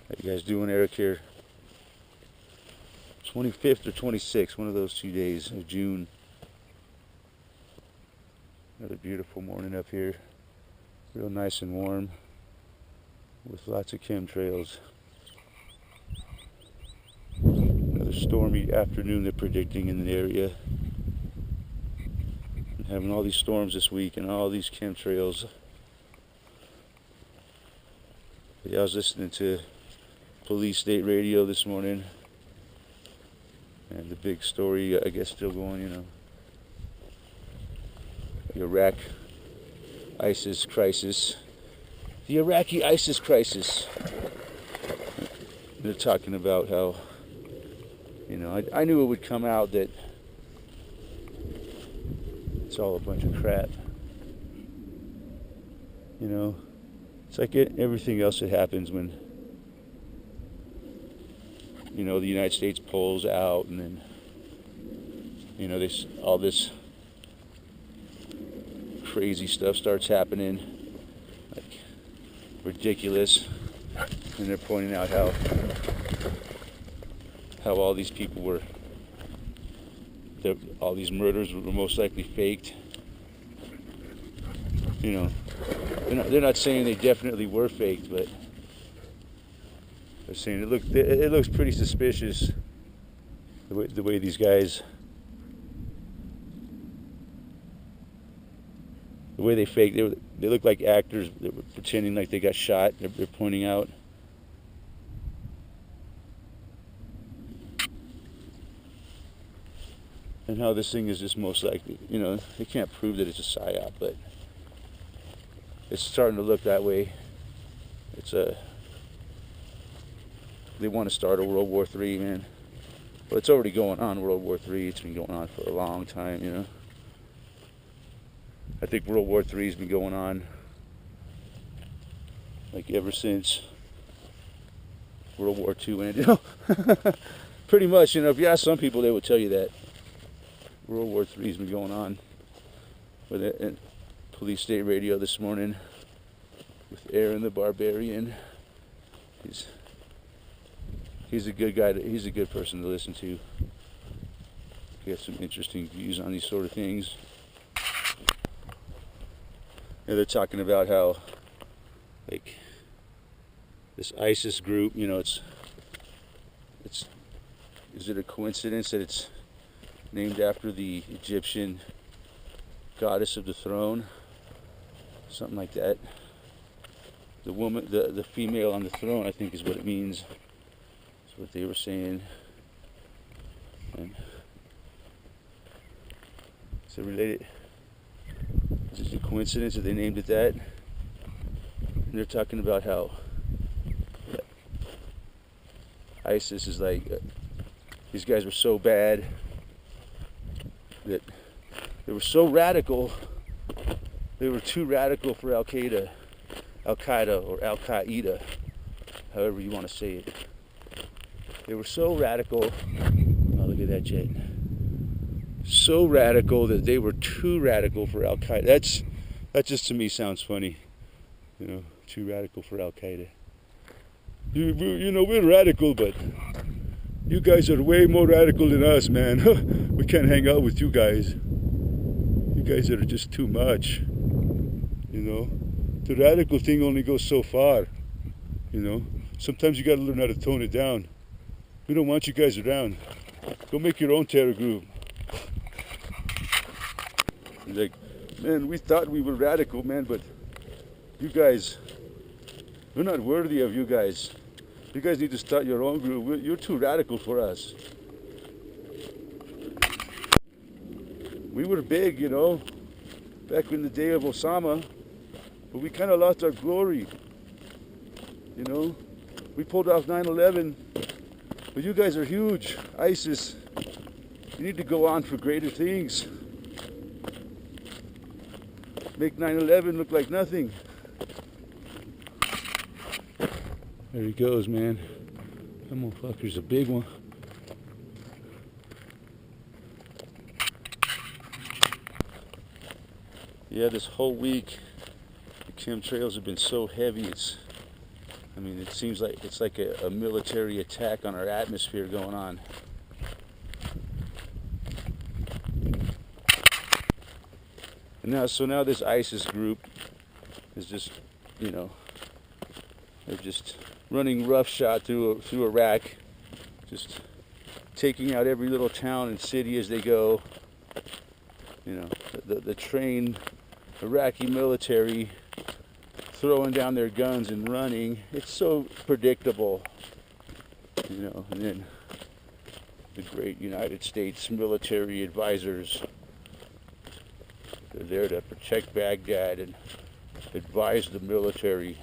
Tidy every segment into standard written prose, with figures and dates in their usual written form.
How you guys doing? Eric here. 25th or 26th, one of those 2 days of June. Another beautiful morning up here. Real nice and warm with lots of chemtrails. Another stormy afternoon they're predicting in the area. And having all these storms this week and all these chemtrails. Yeah, I was listening to Police State Radio this morning, and the big story, I guess, still going, the Iraq ISIS crisis. The Iraqi ISIS crisis. They're talking about how, I knew it would come out that it's all a bunch of crap. It's like everything else that happens when the United States pulls out, and then all this crazy stuff starts happening, like ridiculous, and they're pointing out how all these people all these murders were most likely faked. They're not saying they definitely were faked, but they're saying it looks pretty suspicious the way these guys, the way they fake. They look like actors that were pretending like they got shot. They're pointing out. And how this thing is just most likely, they can't prove that it's a psyop, but it's starting to look that way. They want to start a World War III, man. Well, it's already going on, World War III. It's been going on for a long time, I think World War III has been going on like ever since World War II ended. Pretty much, if you ask some people, they would tell you that World War III has been going on. With it at Police State Radio this morning with Aaron the Barbarian. He's a good guy. He's a good person to listen to. He has some interesting views on these sort of things. They're talking about how, like, this ISIS group, is it a coincidence that it's named after the Egyptian goddess of the throne? Something like that. The woman, the female on the throne, I think is what it means. That's what they were saying. And is it related? Is it a coincidence that they named it that? And they're talking about how ISIS is like, these guys were so bad that they were so radical. They were too radical for Al-Qaeda or Al-Qaeda, however you want to say it. They were so radical. Oh, look at that jet. So radical that they were too radical for Al-Qaeda. That just to me sounds funny. Too radical for Al-Qaeda. We're radical, but you guys are way more radical than us, man. We can't hang out with you guys. You guys are just too much. The radical thing only goes so far. Sometimes you gotta learn how to tone it down. We don't want you guys around. Go make your own terror group. Like, man, we thought we were radical, man, but you guys, we're not worthy of you guys. You guys need to start your own group. You're too radical for us. We were big, back in the day of Osama, but we kind of lost our glory. We pulled off 9/11, but you guys are huge. ISIS, you need to go on for greater things. Make 9/11 look like nothing. There he goes, man. That motherfucker's a big one. Yeah, this whole week the chemtrails have been so heavy. I mean, it seems like it's like a military attack on our atmosphere going on. And now this ISIS group is just, you know, they're just running roughshod through Iraq, just taking out every little town and city as they go. You know, the trained Iraqi military throwing down their guns and running. It's so predictable, you know. And then the great United States military advisors, they're there to protect Baghdad and advise the military.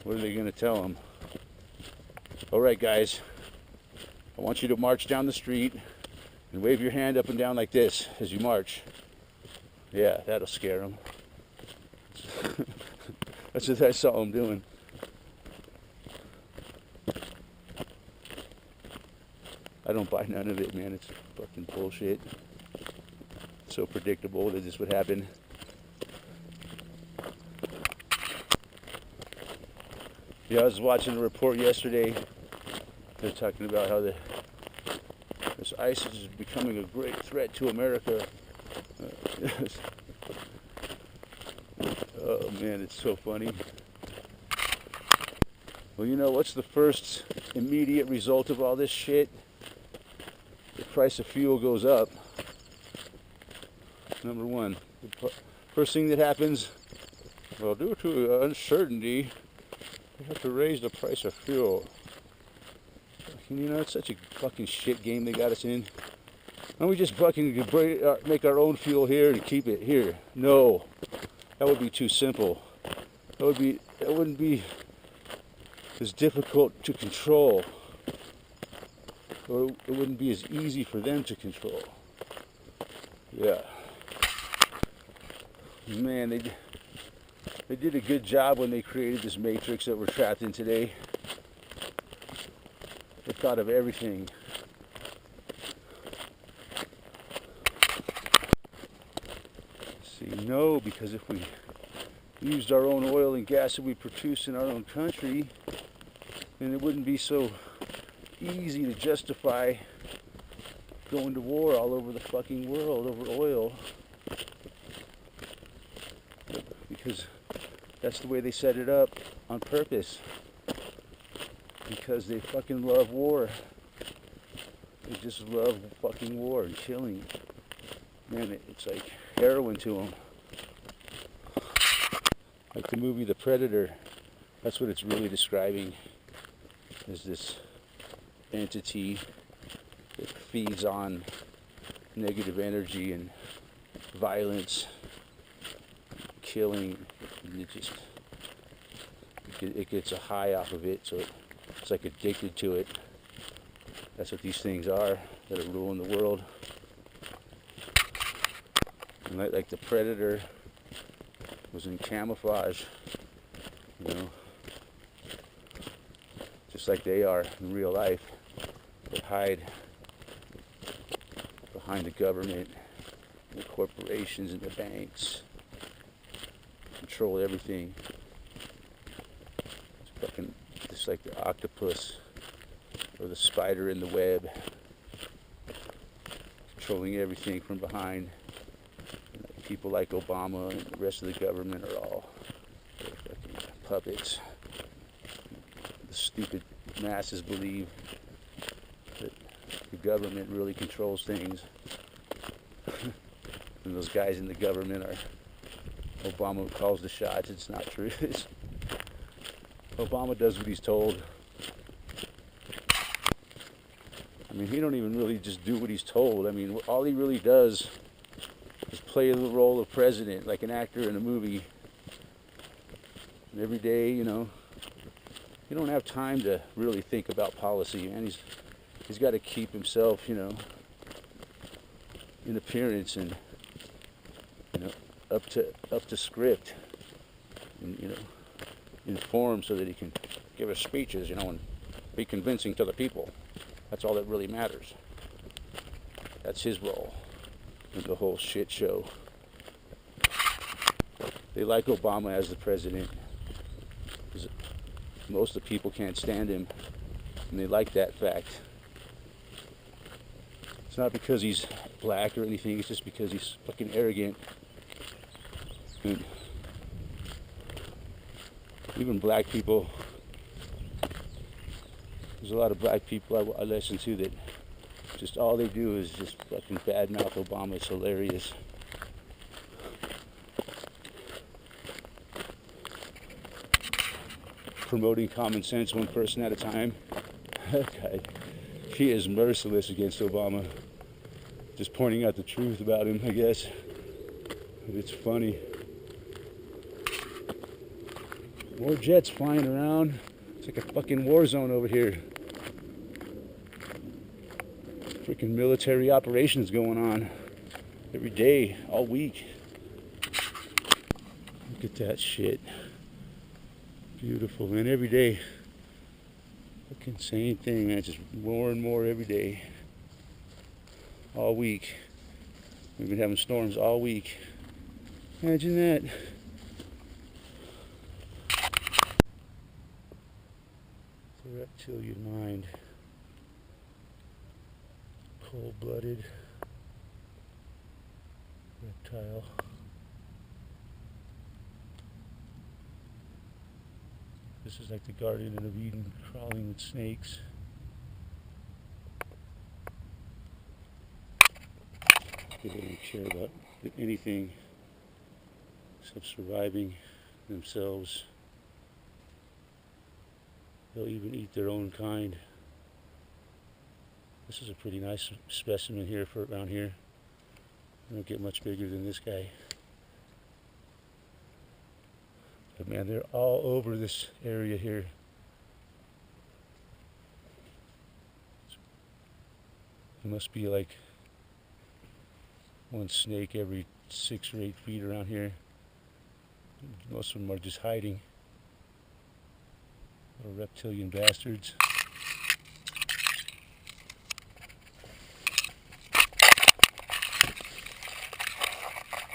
What are they going to tell them? All right, guys, I want you to march down the street and wave your hand up and down like this as you march. Yeah, that'll scare them. That's what I saw them doing. I don't buy none of it, man. It's fucking bullshit. It's so predictable that this would happen. Yeah, I was watching a report yesterday. They're talking about how this ISIS is becoming a great threat to America. Oh man, it's so funny. Well, you know what's the first immediate result of all this shit? The price of fuel goes up. Number one. The first thing that happens, well, due to uncertainty, we have to raise the price of fuel. You know, it's such a fucking shit game they got us in. Why don't we just fucking make our own fuel here and keep it here? No, that would be too simple. That wouldn't be as difficult to control. Or it wouldn't be as easy for them to control. Yeah. Man, they did a good job when they created this matrix that we're trapped in today. They thought of everything. See, no, because if we used our own oil and gas that we produce in our own country, then it wouldn't be so easy to justify going to war all over the fucking world over oil. Because that's the way they set it up on purpose. Because they fucking love war. They just love fucking war and killing. Man, it's like heroin to them. Like the movie The Predator. That's what it's really describing. Is this entity that feeds on negative energy and violence, killing, and it gets a high off of it, so it's like addicted to it. That's what these things are that are ruling the world. And like the Predator was in camouflage, you know, just like they are in real life. They hide behind the government, the corporations and the banks, control everything. It's fucking just like the octopus or the spider in the web, controlling everything from behind. People like Obama and the rest of the government are all fucking puppets. The stupid masses believe that the government really controls things. And those guys in the government are, Obama calls the shots. It's not true. Obama does what he's told. I mean, he don't even really just do what he's told. I mean, all he really does is play the role of president, like an actor in a movie. And every day, you know, you don't have time to really think about policy, man. He's got to keep himself, you know, in appearance and, you know, up to script, and, you know, informed so that he can give us speeches, you know, and be convincing to the people. That's all that really matters. That's his role in the whole shit show. They like Obama as the president. Most of the people can't stand him, and they like that fact. It's not because he's black or anything, it's just because he's fucking arrogant. And even black people, there's a lot of black people I listen to that just all they do is just fucking badmouth Obama. It's hilarious. Promoting common sense one person at a time. Okay. He is merciless against Obama. Just pointing out the truth about him, I guess. But it's funny. More jets flying around. It's like a fucking war zone over here. Freaking military operations going on every day, all week. Look at that shit. Beautiful, man. Every day. Fucking same thing, man. Just more and more every day. All week. We've been having storms all week. Imagine that. The reptilian mind. Cold-blooded reptile. This is like the Garden of Eden crawling with snakes. They don't care about anything except surviving themselves. They'll even eat their own kind. This is a pretty nice specimen here for around here. They don't get much bigger than this guy. But man, they're all over this area here. There must be like one snake every 6 or 8 feet around here. Most of them are just hiding. Little reptilian bastards.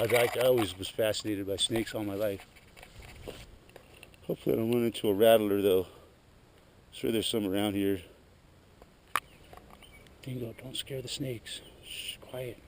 I always was fascinated by snakes all my life. Hopefully I don't run into a rattler though. Sure there's some around here. Dingo, don't scare the snakes. Shh, quiet.